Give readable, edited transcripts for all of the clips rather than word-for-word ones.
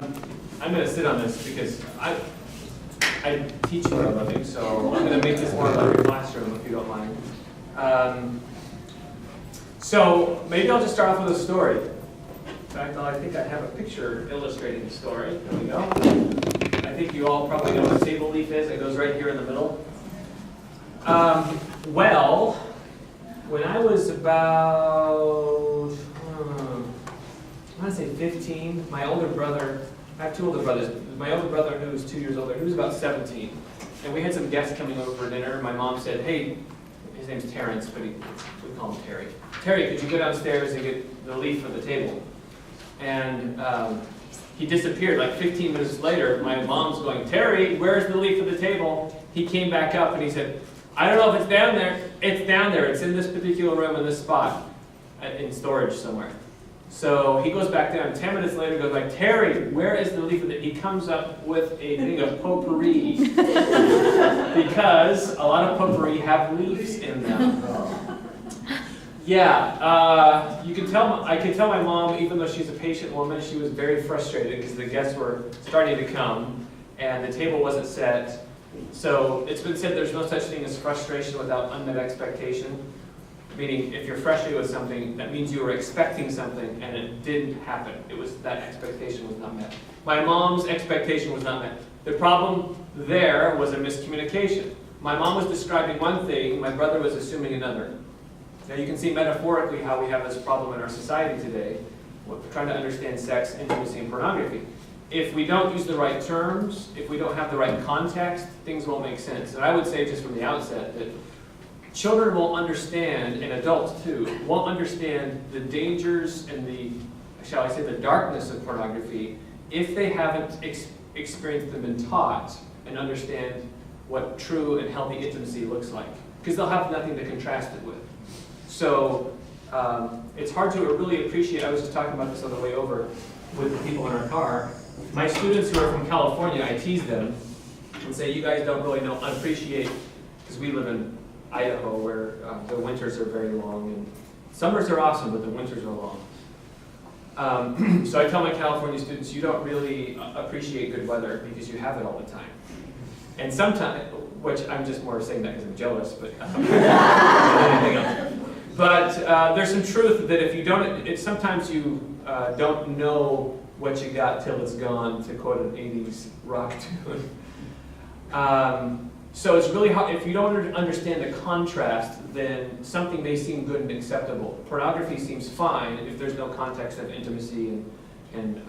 I'm going to sit on this because I teach for a living, so I'm going to make this more like a classroom if you don't mind. So maybe I'll just start off with a story. In fact, I think I have a picture illustrating the story. There we go. I think you all probably know what a table leaf is. It goes right here in the middle. Well, when I was about, I want to say 15, my older brother, I have two older brothers. My older brother, who was 2 years older, he was about 17. And we had some guests coming over for dinner. My mom said, hey, his name's Terrence, but we call him Terry. Terry, could you go downstairs and get the leaf for the table? And he disappeared. Like 15 minutes later, my mom's going, Terry, where's the leaf for the table? He came back up and he said, I don't know if it's down there. It's down there. It's in this particular room in this spot, in storage somewhere. So he goes back down. 10 minutes later, goes like, Terry, where is the leaf of it? He comes up with a thing of potpourri because a lot of potpourri have leaves in them. Yeah, you can tell. I can tell my mom, even though she's a patient woman, she was very frustrated because the guests were starting to come and the table wasn't set. So it's been said there's no such thing as frustration without unmet expectation. Meaning, if you're frustrated with something, that means you were expecting something and it didn't happen. It was that expectation was not met. My mom's expectation was not met. The problem there was a miscommunication. My mom was describing one thing, my brother was assuming another. Now you can see metaphorically how we have this problem in our society today. We're trying to understand sex, intimacy, and pornography. If we don't use the right terms, if we don't have the right context, things won't make sense. And I would say just from the outset that children will understand, and adults too, won't understand the dangers and the, shall I say, the darkness of pornography if they haven't experienced and been taught and understand what true and healthy intimacy looks like. Because they'll have nothing to contrast it with. So it's hard to really appreciate, I was just talking about this on the way over with the people in our car. My students who are from California, I tease them and say, you guys don't really appreciate, because we live in Idaho where the winters are very long and summers are awesome, but the winters are long. So I tell my California students, you don't really appreciate good weather because you have it all the time. And sometimes, which I'm just more saying that because I'm jealous, but anything else. But there's some truth that if you don't, sometimes you don't know what you got till it's gone, to quote an 80s rock tune. So it's really hard, if you don't understand the contrast, then something may seem good and acceptable. Pornography seems fine if there's no context of intimacy and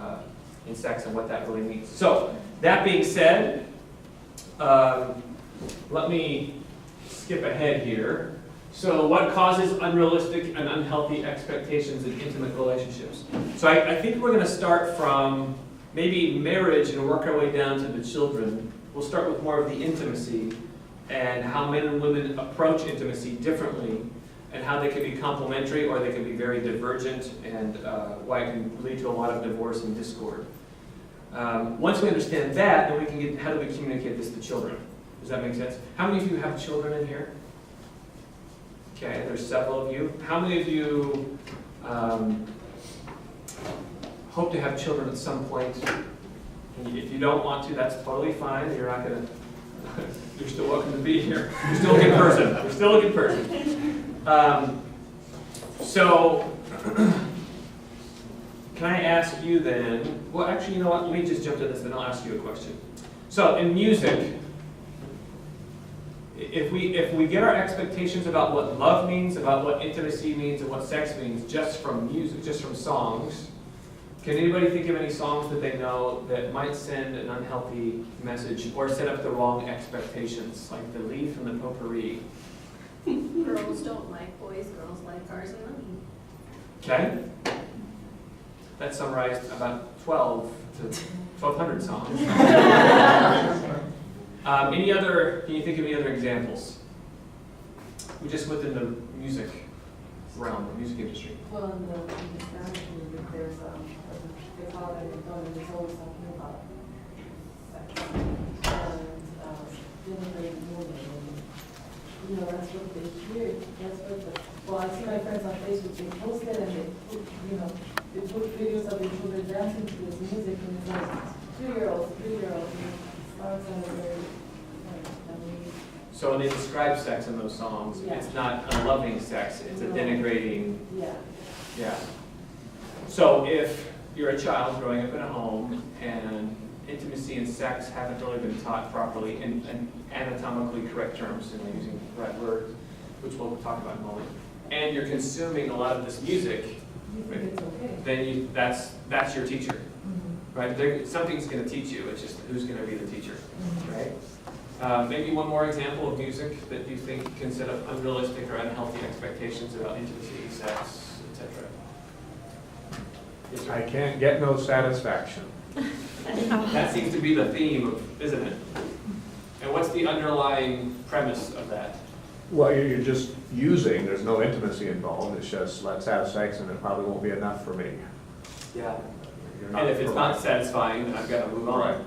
sex and what that really means. So, that being said, let me skip ahead here. So what causes unrealistic and unhealthy expectations in intimate relationships? So I think we're going to start from maybe marriage and work our way down to the children. We'll start with more of the intimacy and how men and women approach intimacy differently and how they can be complementary or they can be very divergent and why it can lead to a lot of divorce and discord. Once we understand that, then we can get, how do we communicate this to children? Does that make sense? How many of you have children in here? Okay, there's several of you. How many of you hope to have children at some point? If you don't want to, that's totally fine. You're not going to, you're still welcome to be here. You're still a good person. You're still a good person. So, can I ask you then, well actually, you know what, let me just jump to this, then I'll ask you a question. So, in music, if we get our expectations about what love means, about what intimacy means, and what sex means just from music, just from songs, can anybody think of any songs that they know that might send an unhealthy message or set up the wrong expectations, like the leaf and the potpourri? Girls don't like boys, girls like cars and money. Okay. That summarized about 1,200 songs. Any other, can you think of any other examples? Just within the music realm, the music industry. Well, in the Spanish music, there's they call it, there's always something about sex and liberating women. And, that's what they hear. That's what well, I see my friends on Facebook, they post it and they put, they put videos of the children dancing to this music, and it's like 2-year-olds, 3-year-olds, and it starts at a very, So when they describe sex in those songs, Yeah. it's not a loving sex, it's a denigrating, yeah. yeah. So if you're a child growing up in a home and intimacy and sex haven't really been taught properly in anatomically correct terms, and using the right word, which we'll talk about in a moment, and you're consuming a lot of this music, You think it's okay. then that's your teacher, Mhm. right? Something's going to teach you, it's just who's going to be the teacher, Mhm. right? Maybe one more example of music that you think can set up unrealistic or unhealthy expectations about intimacy, sex, etc. Yes, sir. I can't get no satisfaction. That seems to be the theme, isn't it? And what's the underlying premise of that? Well, you're just using, there's no intimacy involved, it's just let's have sex and it probably won't be enough for me. Yeah. You're And if it's not providing. sasatisfying, then I've got to move on. Right.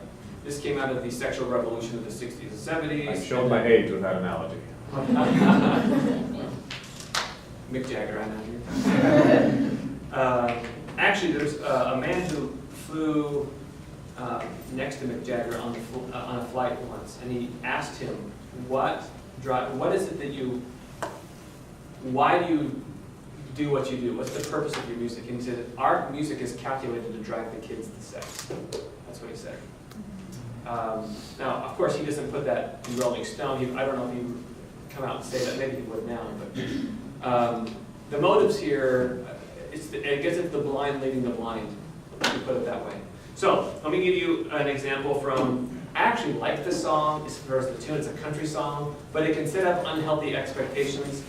This came out of the sexual revolution of the 60s and 70s. I've shown my age with that analogy. Mick Jagger, I know you. Actually, there's a man who flew next to Mick Jagger on a flight once, and he asked him, what is it that why do you do what you do? What's the purpose of your music? And he said, our music is calculated to drive the kids to sex. That's what he said. Now, of course, he doesn't put that in Rolling Stone. I don't know if he would come out and say that. Maybe he would now. But the motives here, I guess it's the blind leading the blind, to put it that way. So let me give you an example from, I actually like this song as far as the tune. It's a country song, but it can set up unhealthy expectations.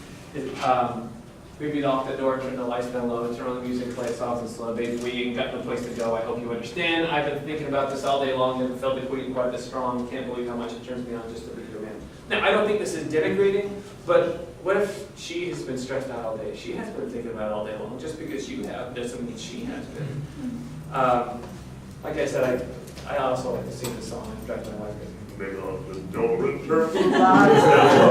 Maybe lock the door, turn the lights down low, turn on the music, play soft and slow. Baby, we ain't got no place to go. I hope you understand. I've been thinking about this all day long. Never felt it quite this strong. Can't believe how much it turns me on just to be your man. Now, I don't think this is denigrating, but what if she has been stressed out all day? She has been thinking about it all day long. Just because you have doesn't mean she has been. Like I said, I also like to sing this song. I drive my wife crazy. Make on the door and turn the lights down.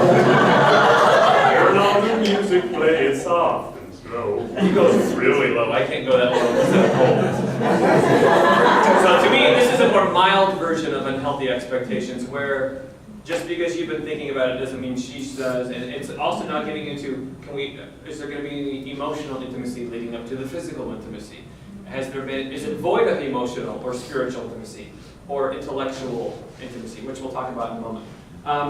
Turn on the music, play it soft and slow. He goes really low. I can't go that low. So to me, this is a more mild version of unhealthy expectations, where just because you've been thinking about it doesn't mean she does, and it's also not getting into is there going to be any emotional intimacy leading up to the physical intimacy? Is it void of emotional or spiritual intimacy or intellectual intimacy, which we'll talk about in a moment.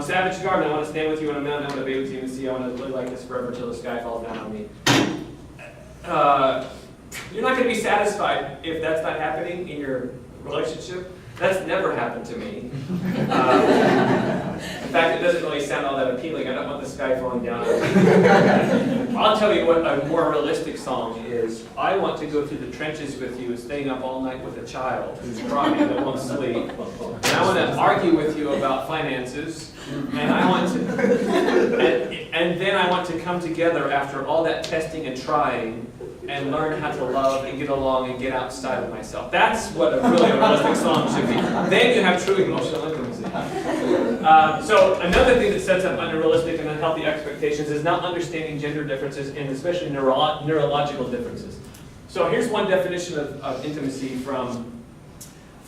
Savage Garden, I want to stand with you in a mountain. I want to be with you in the sea. I want to live like this forever till the sky falls down on me. You're not going to be satisfied if that's not happening in your relationship. That's never happened to me. In fact, it doesn't really sound all that appealing. I don't want the sky falling down on me. I'll tell you what a more realistic song is. I want to go through the trenches with you, staying up all night with a child who's crying that won't sleep. And I want to argue with you about finances. And I want to, and then I want to come together after all that testing and trying and learn how to love and get along and get outside of myself. That's what a really realistic song should be. Then you have true emotional intimacy. So another thing that sets up unrealistic and unhealthy expectations is not understanding gender differences and especially neurological differences. So here's one definition of intimacy from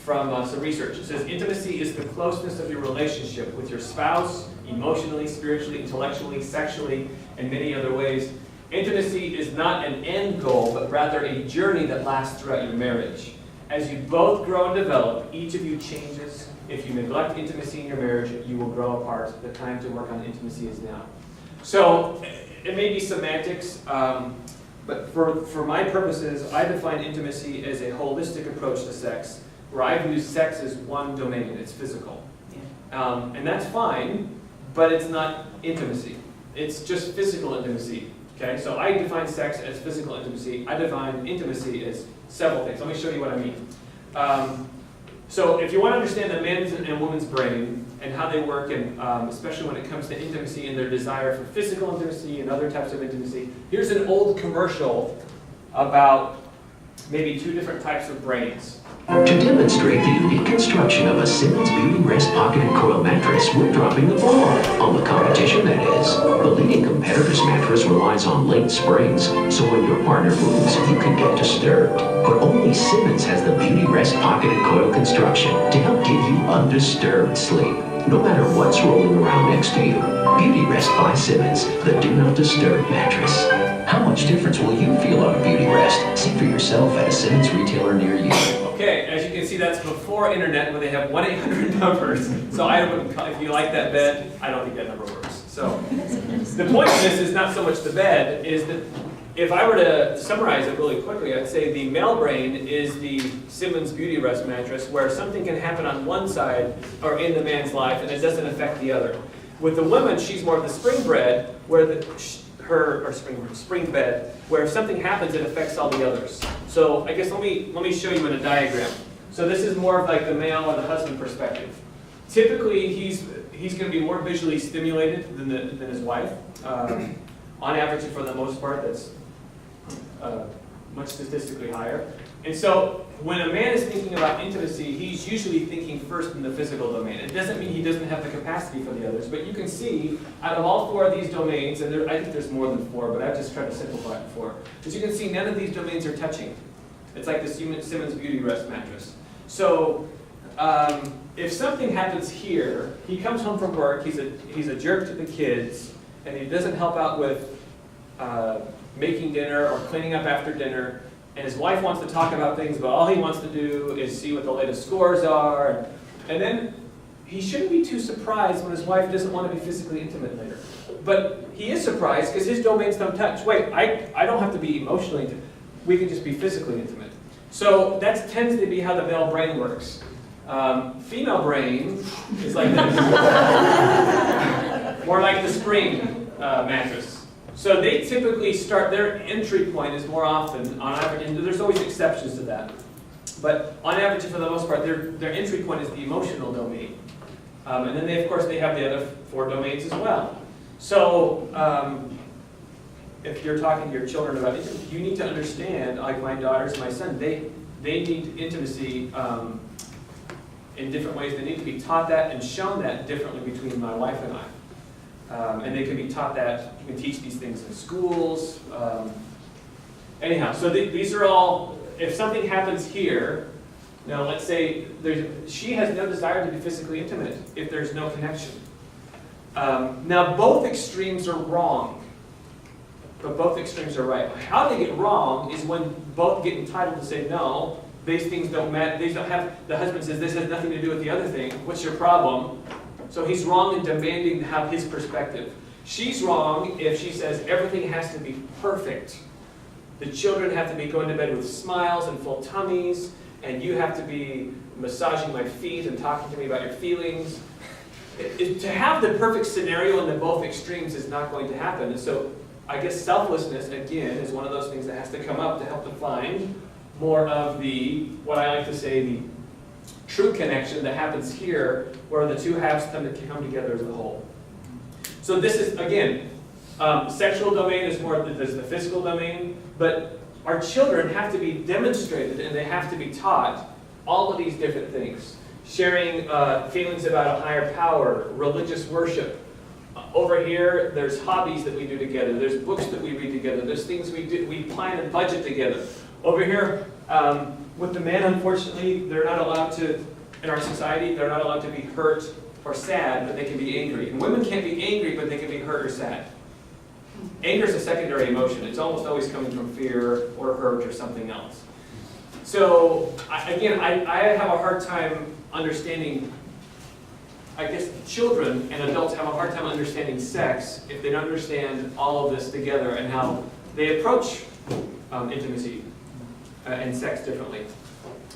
some research. It says intimacy is the closeness of your relationship with your spouse, emotionally, spiritually, intellectually, sexually, and many other ways. Intimacy is not an end goal, but rather a journey that lasts throughout your marriage. As you both grow and develop, each of you changes. If you neglect intimacy in your marriage, you will grow apart. The time to work on intimacy is now. So, it may be semantics, but for my purposes, I define intimacy as a holistic approach to sex, where I view sex as one domain, it's physical. And that's fine, but it's not intimacy. It's just physical intimacy. Okay, so I define sex as physical intimacy. I define intimacy as several things. Let me show you what I mean. So if you want to understand the men's and women's brain and how they work, and especially when it comes to intimacy and their desire for physical intimacy and other types of intimacy, here's an old commercial about maybe two different types of brains. To demonstrate the unique construction construction of a Simmons Beauty Rest Pocket and Coil mattress, we're dropping the ball on the competition, that is. The leading competitor's mattress relies on late springs, so when your partner moves, you can get disturbed. But only Simmons has the Beauty Rest Pocket and Coil construction to help give you undisturbed sleep. No matter what's rolling around next to you, Beauty Rest by Simmons, the Do Not Disturb mattress. How much difference will you feel on a Beauty Rest? See for yourself at a Simmons retailer near you. Okay, as you can see, that's before internet, where they have 1-800 numbers. So if you like that bed, I don't think that number works. So the point of this is not so much the bed, is that if I were to summarize it really quickly, I'd say the male brain is the Simmons Beauty Rest mattress, where something can happen on one side or in the man's life and it doesn't affect the other. With the woman, she's more of the spring bed, where spring bed, where if something happens, it affects all the others. So I guess let me show you in a diagram. So this is more of like the male or the husband perspective. Typically, he's going to be more visually stimulated than his wife. On average, and for the most part, that's much statistically higher. And so when a man is thinking about intimacy, he's usually thinking first in the physical domain. It doesn't mean he doesn't have the capacity for the others, but you can see out of all 4 of these domains, and I think there's more than 4, but I've just tried to simplify it for. As you can see, none of these domains are touching. It's like the Simmons Beauty Rest mattress. So if something happens here, he comes home from work, he's a jerk to the kids, and he doesn't help out with making dinner or cleaning up after dinner, and his wife wants to talk about things, but all he wants to do is see what the latest scores are, and then he shouldn't be too surprised when his wife doesn't want to be physically intimate later. But he is surprised because his domains don't touch. Wait, I don't have to be emotionally intimate. We can just be physically intimate. So that tends to be how the male brain works. Female brain is like this. More like the spring mattress. So they typically start, their entry point is more often, on average, and there's always exceptions to that, but on average, for the most part, their entry point is the emotional domain. And then of course, they have the other 4 domains as well. So if you're talking to your children about intimacy, you need to understand, like my daughters, my son, they need intimacy in different ways. They need to be taught that and shown that differently between my wife and I. And they can be taught that, you can teach these things in schools. Anyhow, so these are all, if something happens here, now let's say she has no desire to be physically intimate if there's no connection. Now both extremes are wrong, but both extremes are right. How they get wrong is when both get entitled to say no, these things don't matter, the husband says this has nothing to do with the other thing, what's your problem? So he's wrong in demanding to have his perspective. She's wrong if she says everything has to be perfect. The children have to be going to bed with smiles and full tummies, and you have to be massaging my feet and talking to me about your feelings. To have the perfect scenario in the both extremes is not going to happen. And so I guess selflessness, again, is one of those things that has to come up to help define more of the, what I like to say, the true connection that happens here, where the two halves tend to come together as a whole. So this is, again, sexual domain is more the physical domain, but our children have to be demonstrated and they have to be taught all of these different things. Sharing feelings about a higher power, religious worship. Over here, there's hobbies that we do together. There's books that we read together. There's things we plan and budget together. Over here, with the men, unfortunately, they're not allowed to, in our society, they're not allowed to be hurt or sad, but they can be angry. And women can't be angry, but they can be hurt or sad. Anger is a secondary emotion. It's almost always coming from fear or hurt or something else. So, I have a hard time understanding, I guess children and adults have a hard time understanding sex if they don't understand all of this together and how they approach intimacy and sex differently.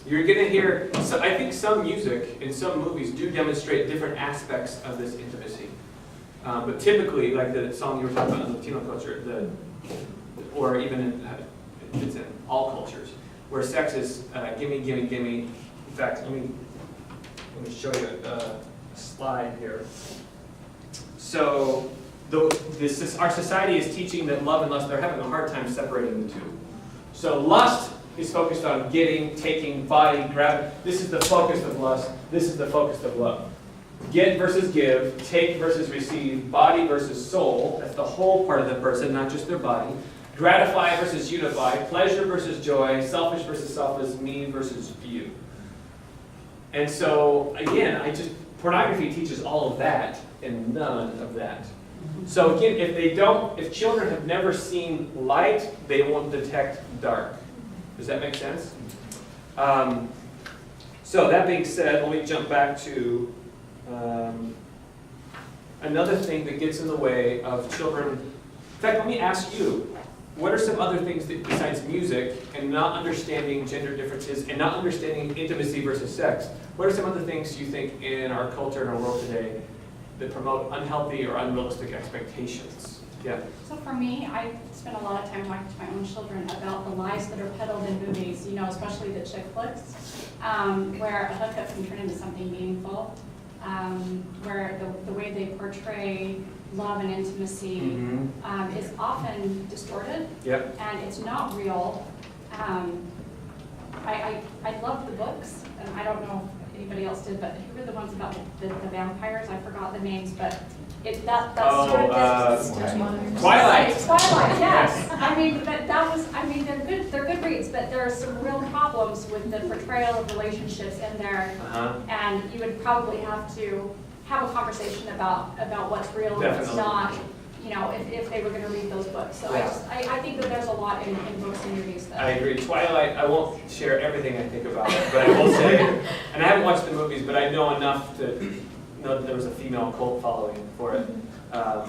You're going to hear, so I think some music in some movies do demonstrate different aspects of this intimacy. But typically, like the song you were talking about in Latino culture, or even it's in all cultures, where sex is gimme, gimme, gimme. In fact, let me show you a slide here. So our society is teaching that love and lust, they're having a hard time separating the two. So lust is focused on getting, taking, body, grab. This is the focus of lust. This is the focus of love. Get versus give, take versus receive, body versus soul. That's the whole part of the person, not just their body. Gratify versus unify, pleasure versus joy, selfish versus selfless, me versus you. And so, again, pornography teaches all of that and none of that. So again, if children have never seen light, they won't detect dark. Does that make sense? So that being said, let me jump back to another thing that gets in the way of children. In fact, let me ask you, what are some other things that, besides music and not understanding gender differences and not understanding intimacy versus sex, what are some other things you think in our culture and our world today that promote unhealthy or unrealistic expectations? Yeah. So for me, I spend a lot of time talking to my own children about the lies that are peddled in movies, especially the chick flicks, where a hookup can turn into something meaningful, where the way they portray love and intimacy is often distorted, Yep. and it's not real. I love the books, and I don't know if anybody else did, but who were the ones about the vampires? I forgot the names, but that's Twilight. Twilight, yes. I mean, they're good reads, but there are some real problems with the portrayal of relationships in there, and you would probably have to have a conversation about what's real and what's not, if they were going to read those books. So Yeah. I think that there's a lot in books and movies that. I agree. Twilight, I won't share everything I think about it, but I will say, and I haven't watched the movies, but I know enough to know that there was a female cult following for it. For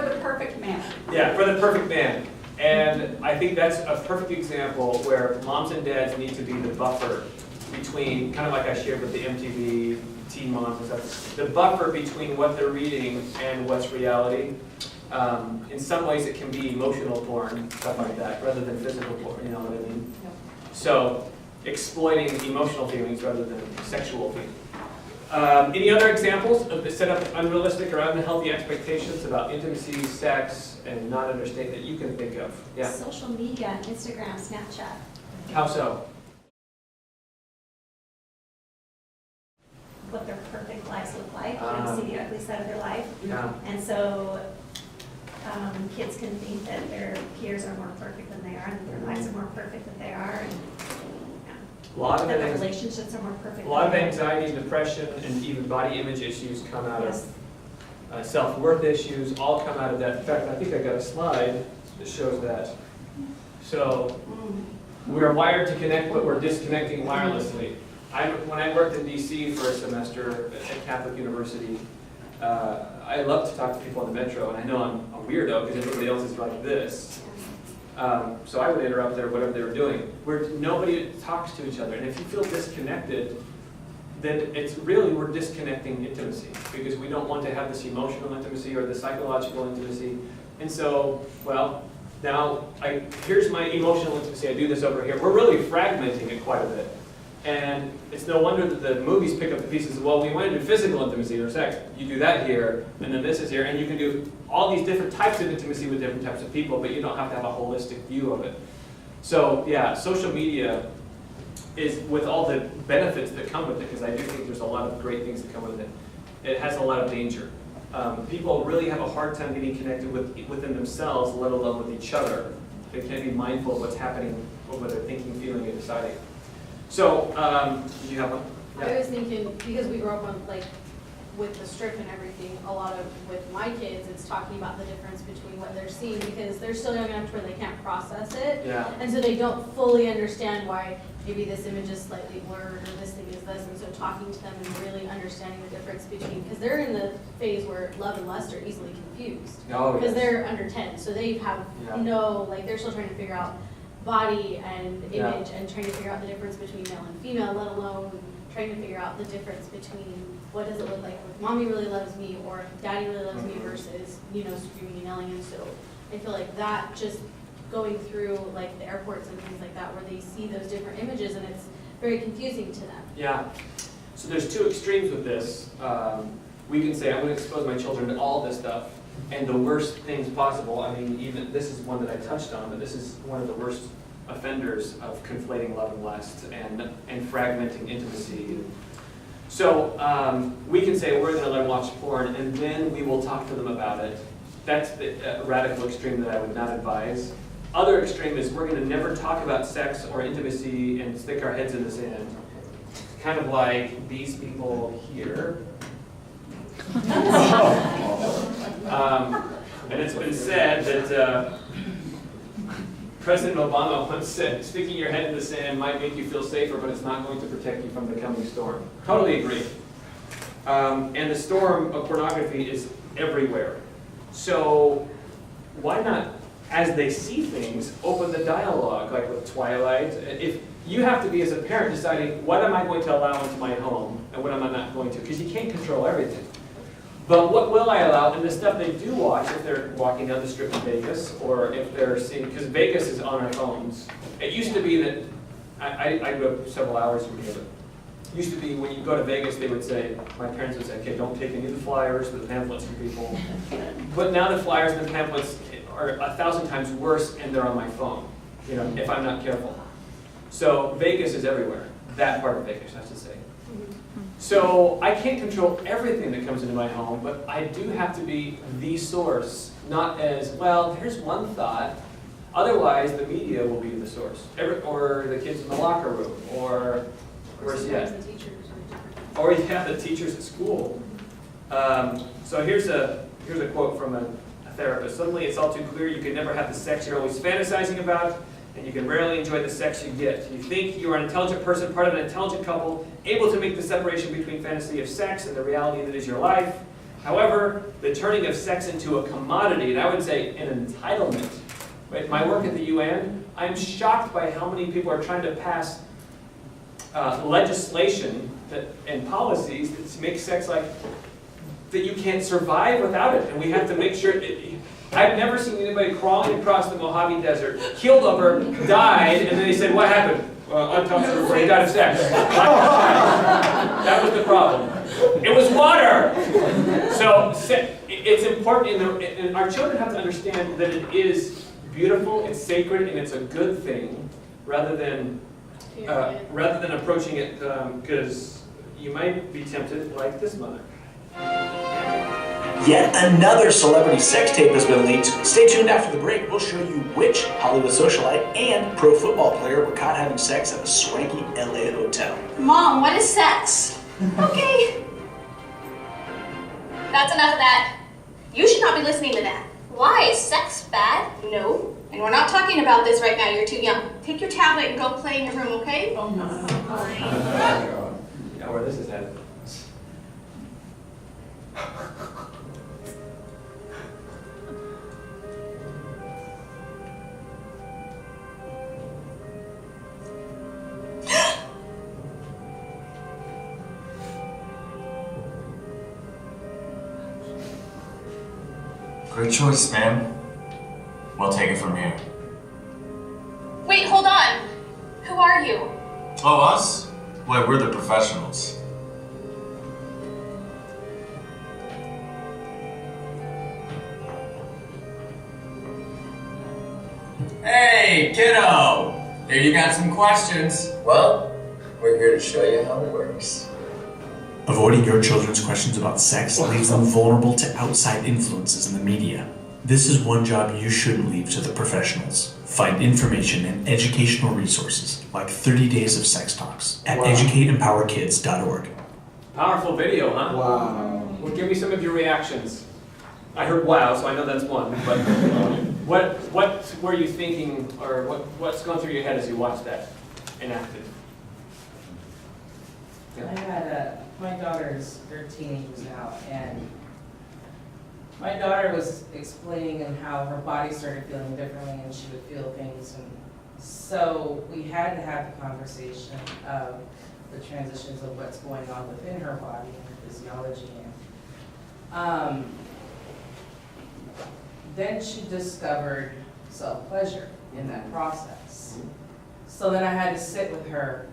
the perfect man. Yeah, for the perfect man. And I think that's a perfect example where moms and dads need to be the buffer between, kind of like I shared with the MTV teen moms and stuff, the buffer between what they're reading and what's reality. In some ways it can be emotional porn, stuff like that, rather than physical porn, you know what I mean? Yep. So, exploiting emotional feelings rather than sexual feelings. Any other examples of the set up unrealistic or unhealthy expectations about intimacy, sex, and not understanding that you can think of? Yeah. Social media, Instagram, Snapchat. How so? What their perfect lives look like. You don't see the ugly side of their life. Yeah. And so kids can think that their peers are more perfect than they are, and their lives are more perfect than they are, and A lot of that their it is, relationships are more perfect. a lot of than they are. anxiety, depression, and even body image issues come out Yes. of self-worth issues, all come out of that. In fact, I think I got a slide that shows that. So we are wired to connect, but we're disconnecting wirelessly. When I worked in DC for a semester at Catholic University, I love to talk to people on the metro, and I know I'm a weirdo because everybody else is like this. So I would interrupt whatever they were doing. Where nobody talks to each other, and if you feel disconnected, then it's really we're disconnecting intimacy because we don't want to have this emotional intimacy or the psychological intimacy. And so, well, now here's my emotional intimacy. I do this over here. We're really fragmenting it quite a bit. And it's no wonder that the movies pick up the pieces. Well, we want to do physical intimacy or sex. You do that here, and then this is here, and you can do all these different types of intimacy with different types of people, but you don't have to have a holistic view of it. So, yeah, social media is, with all the benefits that come with it, because I do think there's a lot of great things that come with it, it has a lot of danger. People really have a hard time getting connected within themselves, let alone with each other. They can't be mindful of what's happening, or what they're thinking, feeling, and deciding. So, did you have one? I was thinking, because we grew up on, with the strip and everything, a lot of, with my kids, it's talking about the difference between what they're seeing, because they're still young enough to where they can't process it. Yeah. And so they don't fully understand why maybe this image is slightly blurred, or this thing is this, and so talking to them and really understanding the difference between, because they're in the phase where love and lust are easily confused. Oh, Because yes. they're under 10, so they have they're still trying to figure out body and image and trying to figure out the difference between male and female, let alone trying to figure out the difference between what does it look like if mommy really loves me or if daddy really loves me versus, screaming and yelling. And so I feel like that just going through the airports and things like that where they see those different images and it's very confusing to them. Yeah. So there's two extremes with this. We can say, I'm going to expose my children to all this stuff and the worst things possible. I mean, even this is one that I touched on, but this is one of the worst offenders of conflating love and lust and fragmenting intimacy. So we can say we're going to let them watch porn, and then we will talk to them about it. That's the radical extreme that I would not advise. Other extreme is we're going to never talk about sex or intimacy and stick our heads in the sand. Kind of like these people here. And it's been said that President Obama once said, sticking your head in the sand might make you feel safer, but it's not going to protect you from the coming storm. Totally agree. And the storm of pornography is everywhere. So why not, as they see things, open the dialogue, like with Twilight? If you have to be, as a parent, deciding what am I going to allow into my home and what am I not going to, because you can't control everything. But what will I allow? And the stuff they do watch, if they're walking down the strip in Vegas, or if they're seeing, because Vegas is on our phones. It used to be that, I grew up several hours from here, but it used to be when you go to Vegas, they would say, my parents would say, okay, don't take any of the flyers, the pamphlets for people. But now the flyers and the pamphlets are 1,000 times worse, and they're on my phone, you know, if I'm not careful. So Vegas is everywhere, that part of Vegas, I should say. So I can't control everything that comes into my home, but I do have to be the source, not as, well, here's one thought. Otherwise, the media will be the source, or the kids in the locker room, or worse yet. Or yeah, the teachers at school. So here's a quote from a therapist. Suddenly it's all too clear you can never have the sex you're always fantasizing about, and you can rarely enjoy the sex you get. You think you are an intelligent person, part of an intelligent couple, able to make the separation between fantasy of sex and the reality that is your life. However, the turning of sex into a commodity, and I would say an entitlement. Right? My work at the UN, I'm shocked by how many people are trying to pass legislation and policies that make sex like that you can't survive without it, and we have to make sure. I've never seen anybody crawling across the Mojave Desert, keeled over, died, and then they said, what happened? Well, autopsy report, he died of sex. That was the problem. It was water! So it's important, and our children have to understand that it is beautiful, it's sacred, and it's a good thing, rather than approaching it, because you might be tempted like this mother. Yet another celebrity sex tape has been leaked. Stay tuned after the break. We'll show you which Hollywood socialite and pro football player were caught having sex at a swanky LA hotel. Mom, what is sex? Okay. That's enough of that. You should not be listening to that. Why? Is sex bad? No. And we're not talking about this right now. You're too young. Take your tablet and go play in your room, okay? Oh no. Yeah, where this is headed. Great choice, ma'am. We'll take it from here. Wait, hold on. Who are you? Oh, us? Why, we're the professionals. Hey, kiddo! Here you got some questions. Well, we're here to show you how it works. Avoiding your children's questions about sex leaves them vulnerable to outside influences in the media. This is one job you shouldn't leave to the professionals. Find information and educational resources like 30 Days of Sex Talks at educateempowerkids.org. Powerful video, huh? Wow. Well, give me some of your reactions. I heard wow, so I know that's one. But what were you thinking, or what's going through your head as you watched that enacted? I had my daughter's, they're teenagers now, and my daughter was explaining and how her body started feeling differently and she would feel things. And so we had to have the conversation of the transitions of what's going on within her body and her physiology. And then she discovered self-pleasure in that process. So then I had to sit with her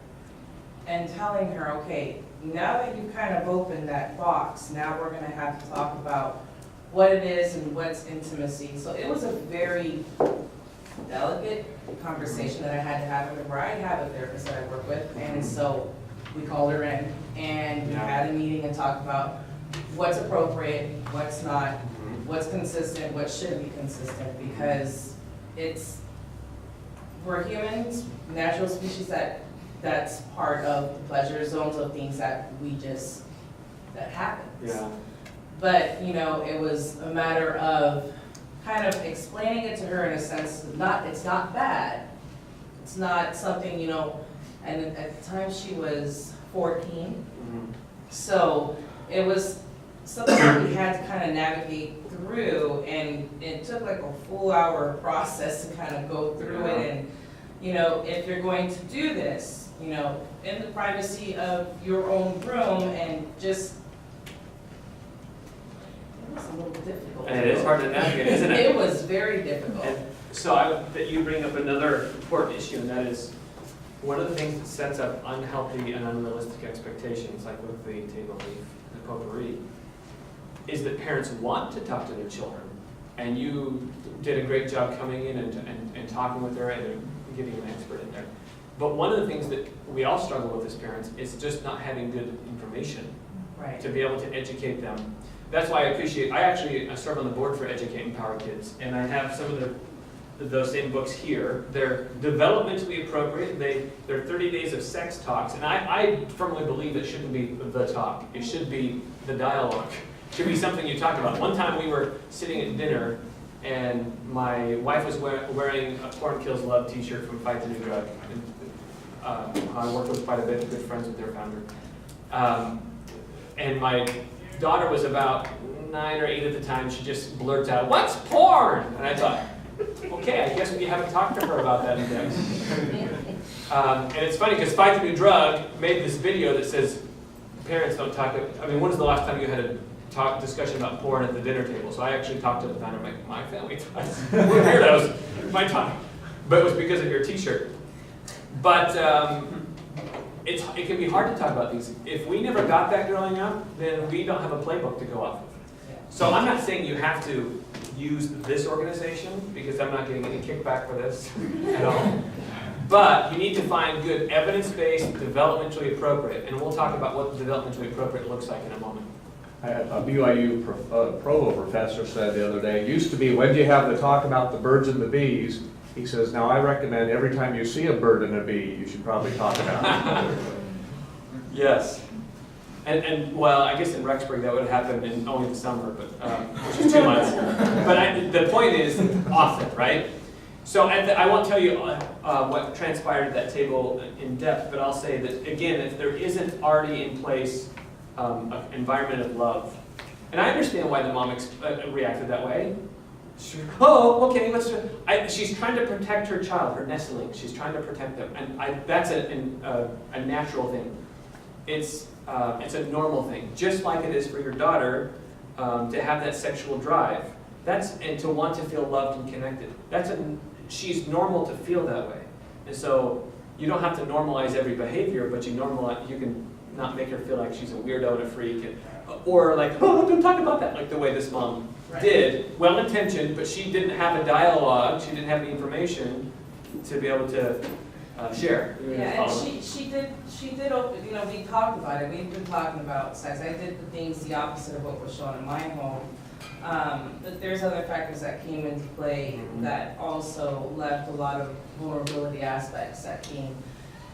and telling her, okay, now that you kind of opened that box, now we're going to have to talk about what it is and what's intimacy. So it was a very delicate conversation that I had to have with her, where I have a therapist that I work with, and so we called her in, and we had a meeting and talked about what's appropriate, what's not, what's consistent, what should be consistent, because we're humans, natural species, that's part of the pleasure zones of things that happens. Yeah. But, it was a matter of kind of explaining it to her in a sense, it's not bad. It's not something, and at the time she was 14. So it was something that we had to kind of navigate through, and it took like a full hour process to kind of go through it. And, if you're going to do this, in the privacy of your own room, and just, it was a little difficult. And it is hard to navigate, isn't it? It was very difficult. And so that you bring up another important issue, and that is one of the things that sets up unhealthy and unrealistic expectations, like with the table leaf, the potpourri, is that parents want to talk to their children. And you did a great job coming in and talking with her and getting an expert in there. But one of the things that we all struggle with as parents is just not having good information to be able to educate them. That's why I serve on the board for Educate and Empower Kids, and I have some of those same books here. They're developmentally appropriate. They're 30 days of sex talks, and I firmly believe it shouldn't be the talk. It should be the dialogue. It should be something you talk about. One time we were sitting at dinner, and my wife was wearing a Porn Kills Love t-shirt from Fight the New Drug. And, I worked with quite a bit, good friends with their founder. And my daughter was about 9 or 8 at the time. She just blurts out, "What's porn?" And I thought, okay, I guess we haven't talked to her about that in depth. And it's funny because Fight the New Drug made this video that says parents don't talk. When was the last time you had a discussion about porn at the dinner table? So I actually talked to the founder, my family does. We're weirdos, my time. But it was because of your t-shirt. But it can be hard to talk about these. If we never got that growing up, then we don't have a playbook to go off of. So I'm not saying you have to use this organization, because I'm not getting any kickback for this at all. But you need to find good evidence-based, developmentally appropriate, and we'll talk about what developmentally appropriate looks like in a moment. A BYU Provo professor said the other day, it used to be, when do you have the talk about the birds and the bees? He says, now I recommend every time you see a bird and a bee, you should probably talk about it. Yes. And well, I guess in Rexburg that would happen in only the summer, but which is 2 months. But the point is often, right? So I won't tell you what transpired at that table in depth, but I'll say that, again, if there isn't already in place an environment of love, and I understand why the mom reacted that way. Oh, okay, she's trying to protect her child, her nestling. She's trying to protect them, and that's a natural thing. It's a normal thing, just like it is for your daughter to have that sexual drive. And to want to feel loved and connected. She's normal to feel that way, and so you don't have to normalize every behavior, but you can not make her feel like she's a weirdo and a freak, or like, oh, don't talk about that, like the way this mom did, well-intentioned, but she didn't have a dialogue. She didn't have the information to be able to share. Yeah, and she did open, we talked about it. We've been talking about sex. I did the things the opposite of what was shown in my home. But there's other factors that came into play that also left a lot of vulnerability aspects that came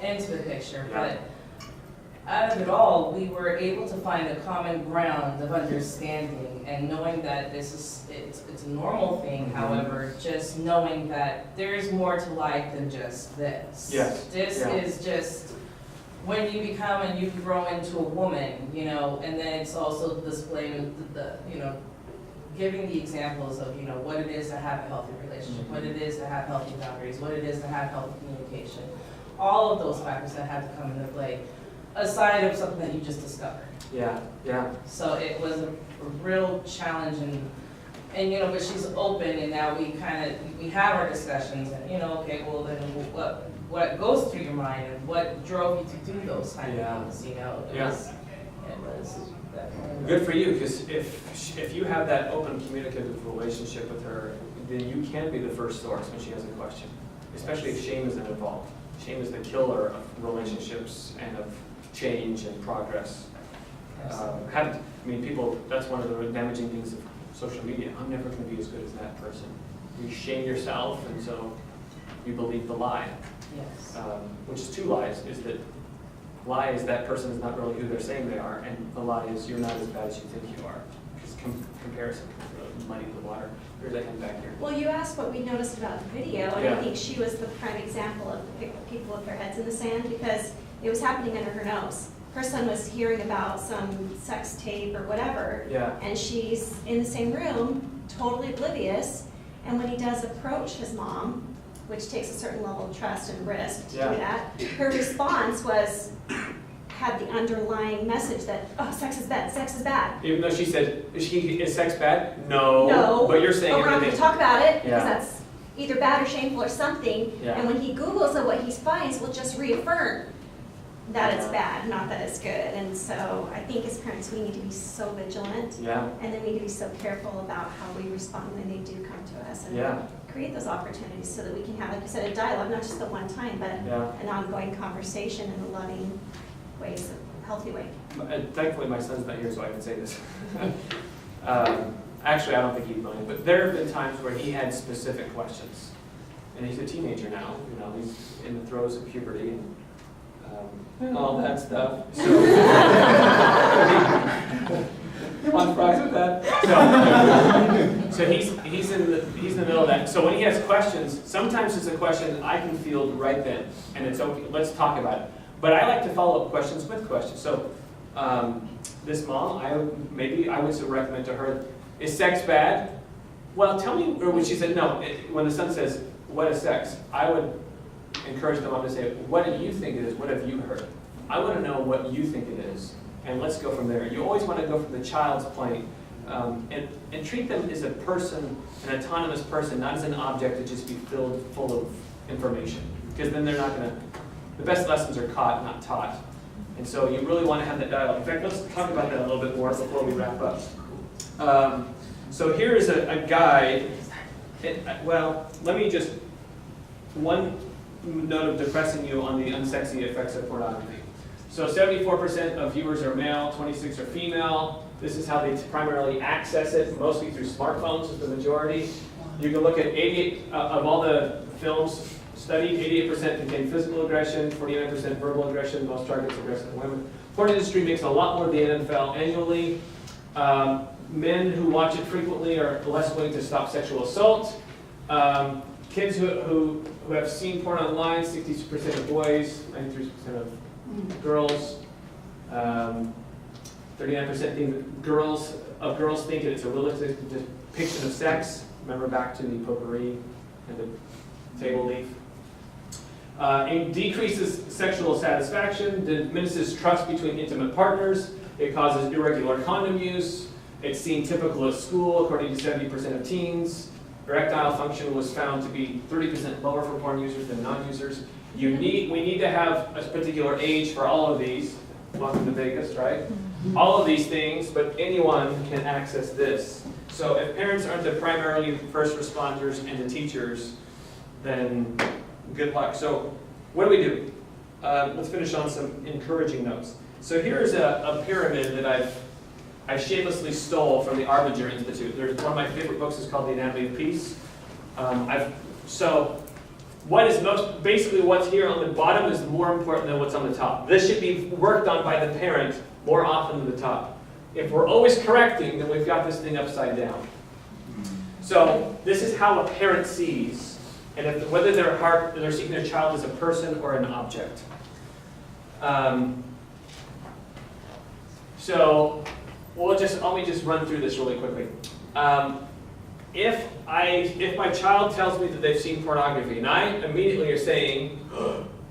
into the picture. But out of it all, we were able to find a common ground of understanding and knowing that it's a normal thing. However, just knowing that there is more to life than just this. Yes. This is just when you become and you grow into a woman, and then it's also displaying the giving the examples of what it is to have a healthy relationship, what it is to have healthy boundaries, what it is to have healthy communication. All of those factors that have to come into play, aside of something that you just discovered. Yeah. So it was a real challenge, and but she's open, and now we have our discussions, and okay, well then what goes through your mind, and what drove you to do those kind of things, It was definitely good for you, because if you have that open communicative relationship with her, then you can be the first source when she has a question, especially if shame isn't involved. Shame is the killer of relationships and of change and progress. People, that's one of the damaging things of social media. I'm never going to be as good as that person. You shame yourself, and so you believe the lie. Yes. Which is two lies, is that lie is that person is not really who they're saying they are, and the lie is you're not as bad as you think you are. Because comparison can really muddy the water. There's a hand back here. Well, you asked what we noticed about the video, and Yeah. I think she was the prime example of the people with their heads in the sand, because it was happening under her nose. Her son was hearing about some sex tape or whatever, Yeah. and she's in the same room, totally oblivious, and when he does approach his mom, which takes a certain level of trust and risk to Yeah. do that, her response had the underlying message that, oh, sex is bad, sex is bad. Even though she said, is sex bad? No. No, But you're saying but we're not going everything. to talk about it, because Yeah. that's either bad or shameful or something. Yeah. And when he Googles it, what he finds will just reaffirm that it's Yeah. bad, not that it's good. And so I think as parents, we need to be so vigilant. Yeah. And then we need to be so careful about how we respond when they do come to us. And Yeah. create those opportunities so that we can have, like you said, a dialogue, not just the one time, but Yeah. an ongoing conversation in a loving ways, a healthy way. Thankfully, my son's not here, so I can say this. Actually, I don't think he'd mind, but there have been times where he had specific questions. And he's a teenager now, he's in the throes of puberty and all that stuff. So, on fries with that. So he's in the middle of that. So when he has questions, sometimes it's a question I can field right then, and it's okay. Let's talk about it. But I like to follow up questions with questions. So this mom, I would recommend to her, is sex bad? Well, tell me. Or when she said no, when the son says, "What is sex?" I would encourage the mom to say, "What do you think it is? What have you heard? I want to know what you think it is." And let's go from there. You always want to go from the child's plane and treat them as a person, an autonomous person, not as an object to just be filled full of information. Because then they're not going to, the best lessons are caught, not taught. And so you really want to have that dialogue. In fact, let's talk about that a little bit more before we wrap up. So here is a guide. Let me just, one note of depressing you on the unsexy effects of pornography. So 74% of viewers are male, 26% are female. This is how they primarily access it, mostly through smartphones is the majority. You can look at 88, of all the films studied, 88% contain physical aggression, 49% verbal aggression, most targets aggressive women. Porn industry makes a lot more than the NFL annually. Men who watch it frequently are less willing to stop sexual assault. Kids who have seen porn online, 62% of boys, 93% of girls, 39% think girls think that it's a realistic depiction of sex. Remember back to the potpourri and the table leaf. It decreases sexual satisfaction, diminishes trust between intimate partners. It causes irregular condom use. It's seen typical at school, according to 70% of teens. Erectile function was found to be 30% lower for porn users than non-users. We need to have a particular age for all of these. Welcome to Vegas, right? All of these things, but anyone can access this. So if parents aren't the primarily first responders and the teachers, then good luck. So what do? Let's finish on some encouraging notes. So here's a pyramid that I shamelessly stole from the Arbinger Institute. One of my favorite books is called The Anatomy of Peace. Basically what's here on the bottom is more important than what's on the top. This should be worked on by the parent more often than the top. If we're always correcting, then we've got this thing upside down. So this is how a parent sees, and whether they're seeing their child as a person or an object. Let me just run through this really quickly. If my child tells me that they've seen pornography, and I immediately are saying,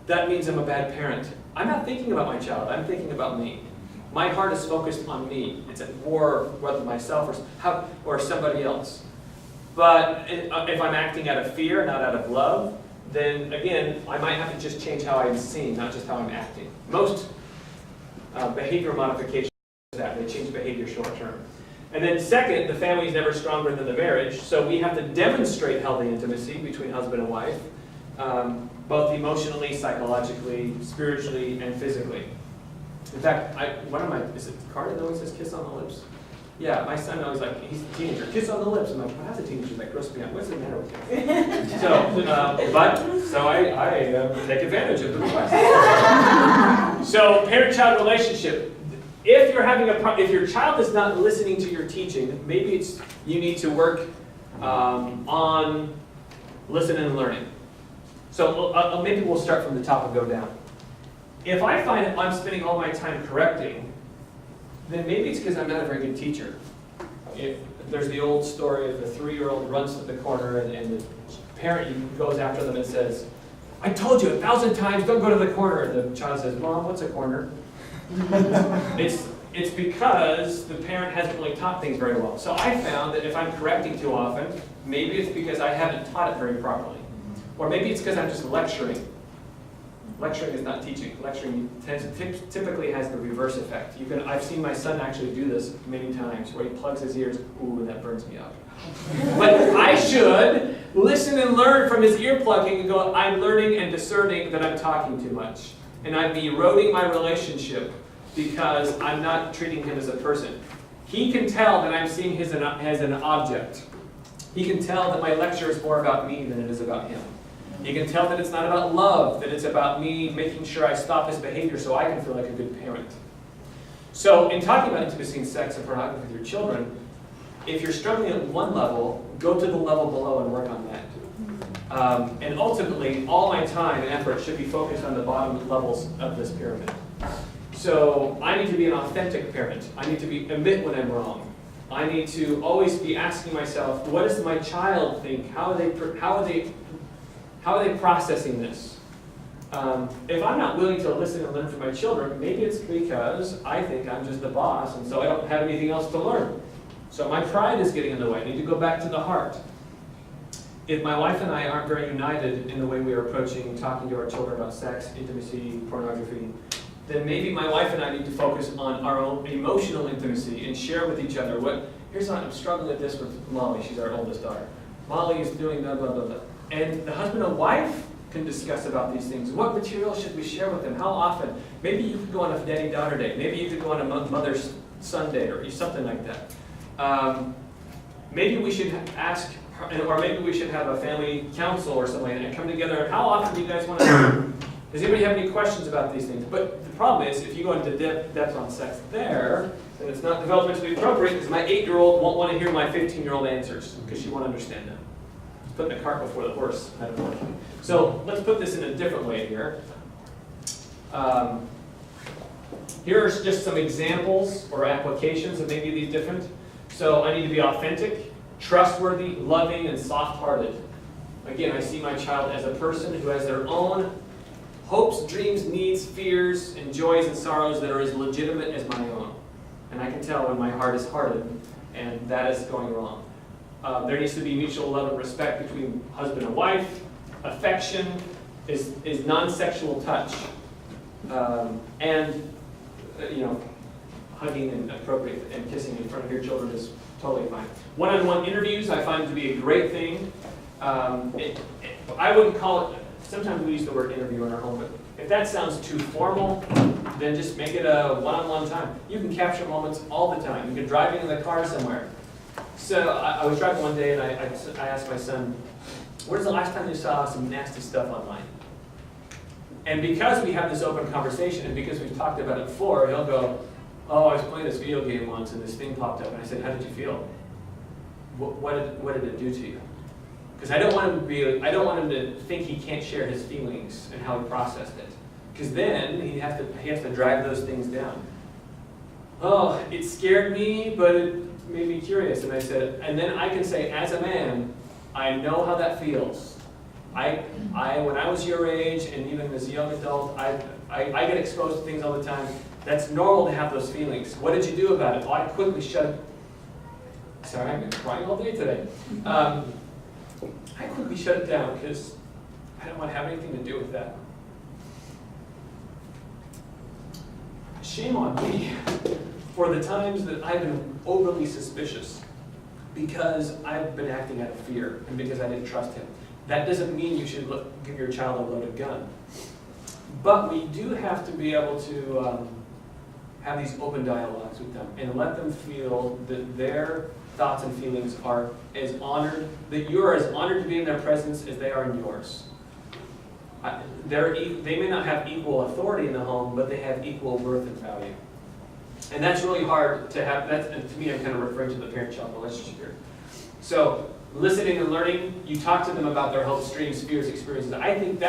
that means I'm a bad parent, I'm not thinking about my child, I'm thinking about me. My heart is focused on me. It's at war with myself or somebody else. But if I'm acting out of fear, not out of love, then again, I might have to just change how I'm seeing, not just how I'm acting. Most behavior modifications do that. They change behavior short term. And then second, the family is never stronger than the marriage, so we have to demonstrate healthy intimacy between husband and wife, both emotionally, psychologically, spiritually, and physically. In fact, is it Carter that always says kiss on the lips? Yeah, my son always he's a teenager, kiss on the lips. I'm like, well, how's a teenager? That gross me out. What's the matter with you? So I take advantage of the request. So parent-child relationship. If you're having if your child is not listening to your teaching, maybe you need to work on listening and learning. So maybe we'll start from the top and go down. If I find that I'm spending all my time correcting, then maybe it's because I'm not a very good teacher. There's the old story of the 3-year-old runs to the corner and the parent goes after them and says, I told you 1,000 times, don't go to the corner. And the child says, Mom, what's a corner? It's because the parent hasn't really taught things very well. So I found that if I'm correcting too often, maybe it's because I haven't taught it very properly. Or maybe it's because I'm just lecturing. Lecturing is not teaching. Lecturing typically has the reverse effect. I've seen my son actually do this many times, where he plugs his ears. Ooh, and that burns me up. But I should listen and learn from his ear plugging and go, I'm learning and discerning that I'm talking too much. And I'm eroding my relationship because I'm not treating him as a person. He can tell that I'm seeing him as an object. He can tell that my lecture is more about me than it is about him. He can tell that it's not about love, that it's about me making sure I stop his behavior so I can feel like a good parent. So in talking about intimacy and sex and pornography with your children, if you're struggling at one level, go to the level below and work on that. And ultimately, all my time and effort should be focused on the bottom levels of this pyramid. So I need to be an authentic parent. I need to admit when I'm wrong. I need to always be asking myself, what does my child think? How are they processing this? If I'm not willing to listen and learn from my children, maybe it's because I think I'm just the boss, and so I don't have anything else to learn. So my pride is getting in the way. I need to go back to the heart. If my wife and I aren't very united in the way we are approaching talking to our children about sex, intimacy, pornography, then maybe my wife and I need to focus on our own emotional intimacy and share with each other here's what I'm struggling with this with Molly. She's our oldest daughter. Molly is doing blah, blah, blah, blah. And the husband and wife can discuss about these things. What material should we share with them? How often? Maybe you could go on a daddy-daughter date. Maybe you could go on a mother's son date or something like that. Maybe we should ask, or maybe we should have a family council or something like that and come together. And how often do you guys want to? Does anybody have any questions about these things? But the problem is, if you go into depth on sex there, then it's not developmentally appropriate because my 8-year-old won't want to hear my 15-year-old answers because she won't understand them. Putting the cart before the horse. I don't know. So let's put this in a different way here. Here are just some examples or applications of maybe these different. So I need to be authentic, trustworthy, loving, and soft-hearted. Again, I see my child as a person who has their own hopes, dreams, needs, fears, and joys and sorrows that are as legitimate as my own. And I can tell when my heart is hardened and that is going wrong. There needs to be mutual love and respect between husband and wife. Affection is non-sexual touch. And hugging and appropriate and kissing in front of your children is totally fine. One-on-one interviews I find to be a great thing. I wouldn't call it, sometimes we use the word interview in our home, but if that sounds too formal, then just make it a one-on-one time. You can capture moments all the time. You can drive in the car somewhere. So I was driving one day and I asked my son, when's the last time you saw some nasty stuff online? And because we have this open conversation and because we've talked about it before, he'll go, oh, I was playing this video game once and this thing popped up. And I said, how did you feel? What did it do to you? Because I don't want him to think he can't share his feelings and how he processed it. Because then he has to drag those things down. Oh, it scared me, but it made me curious. And I said, and then I can say, as a man, I know how that feels. When I was your age, and even as a young adult, I get exposed to things all the time. That's normal to have those feelings. What did you do about it? Well, I quickly sorry, I've been crying all day today. I quickly shut it down because I don't want to have anything to do with that. Shame on me. for the times that I've been overly suspicious because I've been acting out of fear and because I didn't trust him. That doesn't mean you should give your child a loaded gun. But we do have to be able to have these open dialogues with them and let them feel that their thoughts and feelings are as honored, that you are as honored to be in their presence as they are in yours. They may not have equal authority in the home, but they have equal worth and value. And that's really hard to have. And to me, I'm kind of referring to the parent-child relationship here. So, listening and learning, you talk to them about their hopes, dreams, fears, experiences. I think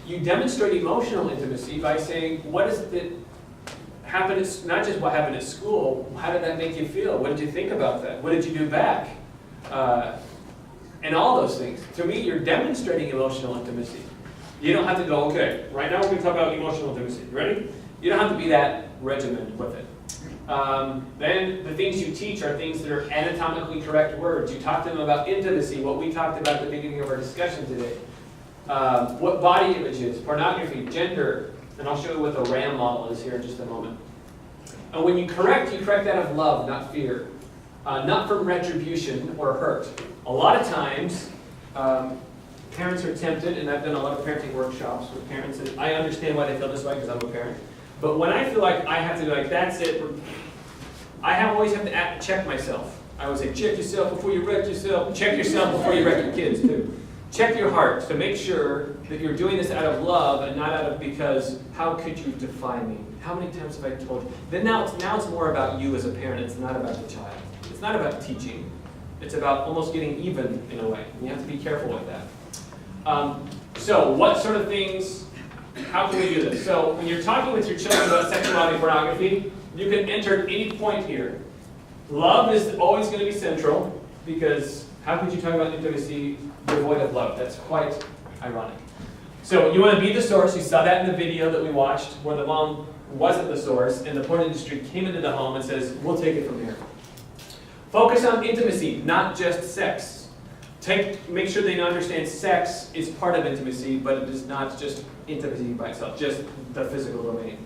you demonstrate emotional intimacy by saying, what is it that happened, not just what happened at school, how did that make you feel? What did you think about that? What did you do back? And all those things. To me, you're demonstrating emotional intimacy. You don't have to go, okay, right now we're going to talk about emotional intimacy. You ready? You don't have to be that regimented with it. Then the things you teach are things that are anatomically correct words. You talk to them about intimacy, what we talked about at the beginning of our discussion today. What body images, pornography, gender, and I'll show you what the RAM model is here in just a moment. And when you correct out of love, not fear. Not from retribution or hurt. A lot of times, parents are tempted, and I've done a lot of parenting workshops with parents, and I understand why they feel this way because I'm a parent. But when I feel like I have to be like, that's it, I always have to check myself. I always say, check yourself before you wreck yourself. Check yourself before you wreck your kids, too. Check your heart to make sure that you're doing this out of love and not out of because, how could you defy me? How many times have I told you? Then now it's more about you as a parent. It's not about the child. It's not about teaching. It's about almost getting even in a way. And you have to be careful with that. So what sort of things, how can we do this? So when you're talking with your children about sexuality and pornography, you can enter at any point here. Love is always going to be central because how could you talk about intimacy devoid of love? That's quite ironic. So you want to be the source. You saw that in the video that we watched where the mom wasn't the source and the porn industry came into the home and says, we'll take it from here. Focus on intimacy, not just sex. Make sure they understand sex is part of intimacy, but it is not just intimacy by itself, just the physical domain.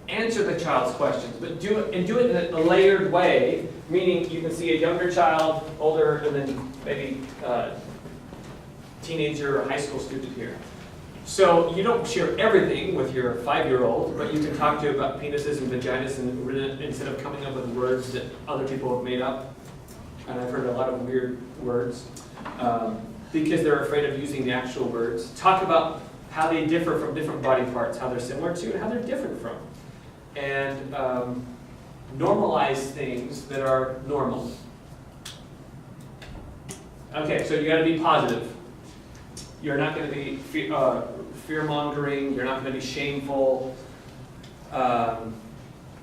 Answer the child's questions, but do it in a layered way, meaning you can see a younger child, older, and then maybe teenager or high school student here. So you don't share everything with your 5-year-old, but you can talk to about penises and vaginas and instead of coming up with words that other people have made up. And I've heard a lot of weird words because they're afraid of using the actual words. Talk about how they differ from different body parts, how they're similar to and how they're different from. And normalize things that are normal. Okay, so you got to be positive. You're not going to be fear-mongering. You're not going to be shameful.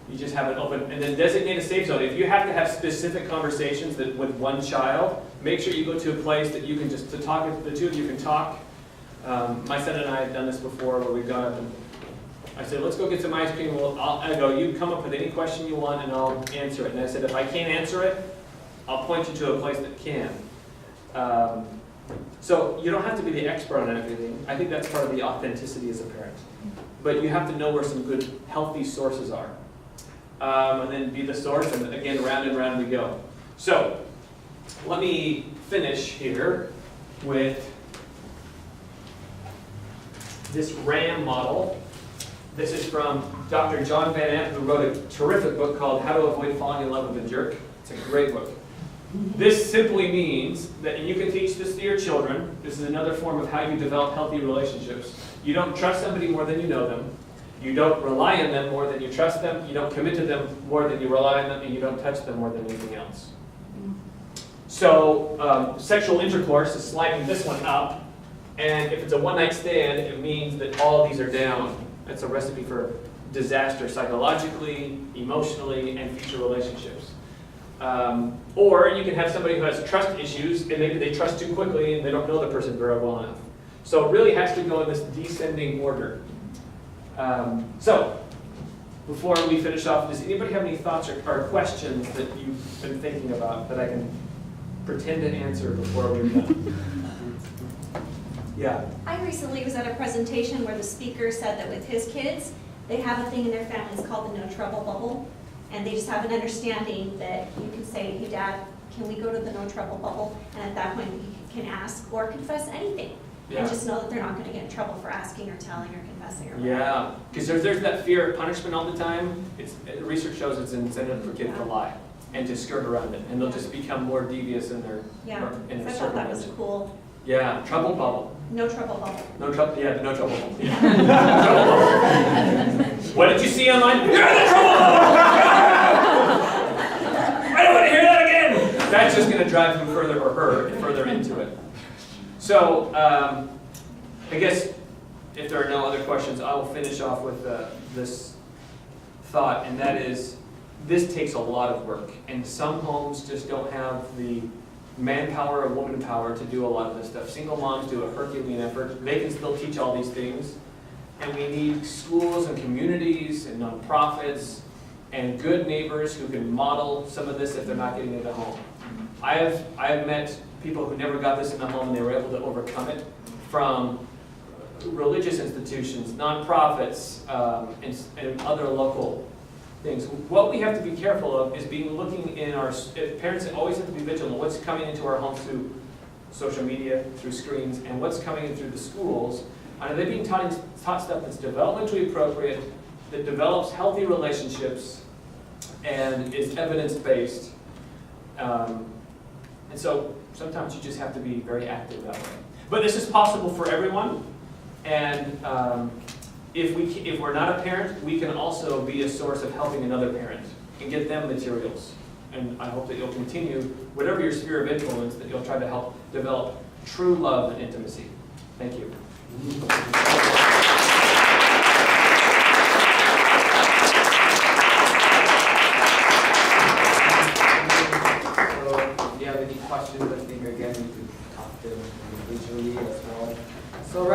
You just have it open. And then designate a safe zone. If you have to have specific conversations with one child, make sure you go to a place that you can the two of you can talk. My son and I have done this before where we've gone up and I said, let's go get some ice cream. I go, you come up with any question you want and I'll answer it. And I said, if I can't answer it, I'll point you to a place that can. So you don't have to be the expert on everything. I think that's part of the authenticity as a parent. But you have to know where some good, healthy sources are. And then be the source, and again, round and round we go. So let me finish here with this RAM model. This is from Dr. John Van Amp, who wrote a terrific book called How to Avoid Falling in Love with a Jerk. It's a great book. This simply means that you can teach this to your children. This is another form of how you develop healthy relationships. You don't trust somebody more than you know them. You don't rely on them more than you trust them. You don't commit to them more than you rely on them. And you don't touch them more than anything else. So sexual intercourse is sliding this one up. And if it's a one-night stand, it means that all these are down. That's a recipe for disaster psychologically, emotionally, and future relationships. Or you can have somebody who has trust issues, and maybe they trust too quickly, and they don't know the person very well enough. So it really has to go in this descending order. So before we finish off, does anybody have any thoughts or questions that you've been thinking about that I can pretend to answer before we're done? Yeah. I recently was at a presentation where the speaker said that with his kids, they have a thing in their families called the no trouble bubble. And they just have an understanding that you can say, hey, Dad, can we go to the no trouble bubble? And at that point, you can ask or confess anything. Yeah. And just know that they're not gonna get in trouble for asking or telling or confessing or whatever. Yeah, because there's that fear of punishment all the time. Research shows it's an incentive for kids to lie and to skirt around it, and they'll just become more devious in their Yeah, in I their thought that was circumvention. cool. Yeah, trouble bubble. No trouble bubble. No trouble. Yeah, no trouble bubble. Yeah. Trouble bubble. What did you see online? You're in the trouble bubble. I don't want to hear that again. That's just going to drive him further or her further into it. So I guess if there are no other questions, I will finish off with this thought, and that is, this takes a lot of work, and some homes just don't have the manpower or woman power to do a lot of this stuff. Single moms do a Herculean effort. They can still teach all these things, and we need schools and communities and nonprofits and good neighbors who can model some of this if they're not getting it at home. I have met people who never got this in the home and they were able to overcome it, from religious institutions, nonprofits, and other local things. What we have to be careful of is looking in our, parents always have to be vigilant, what's coming into our homes through social media, through screens, and what's coming in through the schools. And are they being taught stuff that's developmentally appropriate, that develops healthy relationships, and is evidence-based? And so sometimes you just have to be very active that way. But this is possible for everyone, and if we're not a parent, we can also be a source of helping another parent and get them materials. And I hope that you'll continue, whatever your sphere of influence, that you'll try to help develop true love and intimacy. Thank you. So if you have any questions, I think again you could talk to them individually as well. So right